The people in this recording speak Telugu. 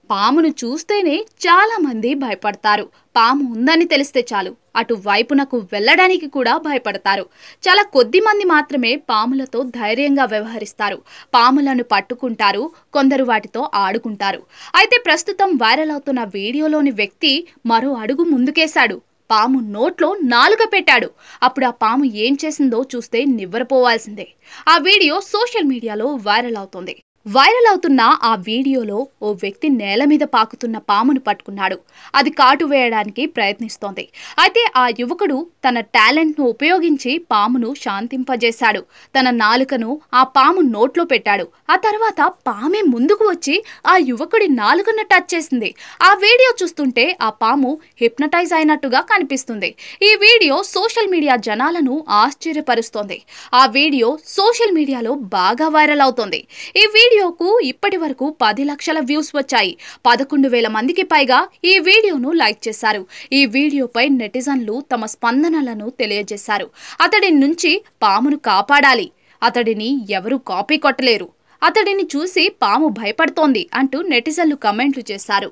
పామును చూస్తేనే చాలా మంది భయపడతారు. పాము ఉందని తెలిస్తే చాలు అటు వైపునకు వెళ్ళడానికి కూడా భయపడతారు. చాలా కొద్ది మంది మాత్రమే పాములతో ధైర్యంగా వ్యవహరిస్తారు. పాములను పట్టుకుంటారు, కొందరు వాటితో ఆడుకుంటారు. అయితే ప్రస్తుతం వైరల్ అవుతున్న వీడియోలోని వ్యక్తి మరో అడుగు ముందుకేశాడు. పాము నోట్లో నాలుక పెట్టాడు. అప్పుడు ఆ పాము ఏం చేసిందో చూస్తే నివ్వెరపోవాల్సిందే. ఆ వీడియో సోషల్ మీడియాలో వైరల్ అవుతోంది. వైరల్ అవుతున్న ఆ వీడియోలో ఓ వ్యక్తి నేల మీద పాకుతున్న పామును పట్టుకున్నాడు. అది కాటు వేయడానికి ప్రయత్నిస్తోంది. అయితే ఆ యువకుడు తన టాలెంట్ను ఉపయోగించి పామును శాంతింపజేశాడు. తన నాలుకను ఆ పాము నోట్లో పెట్టాడు. ఆ తర్వాత పామే ముందుకు వచ్చి ఆ యువకుడి నాలుకను టచ్ చేసింది. ఆ వీడియో చూస్తుంటే ఆ పాము హిప్నటైజ్ అయినట్టుగా కనిపిస్తుంది. ఈ వీడియో సోషల్ మీడియా జనాలను ఆశ్చర్యపరుస్తోంది. ఆ వీడియో సోషల్ మీడియాలో బాగా వైరల్ అవుతోంది. ఈ వీడియోకు ఇప్పటి వరకు 10 లక్షల వ్యూస్ వచ్చాయి. 11,000 మందికి పైగా ఈ వీడియోను లైక్ చేశారు. ఈ వీడియోపై నెటిజన్లు తమ స్పందనలను తెలియజేశారు. అతడి నుంచి పామును కాపాడాలి, అతడిని ఎవరూ కాపీ కొట్టలేరు, అతడిని చూసి పాము భయపడుతోంది అంటూ నెటిజన్లు కమెంట్లు చేశారు.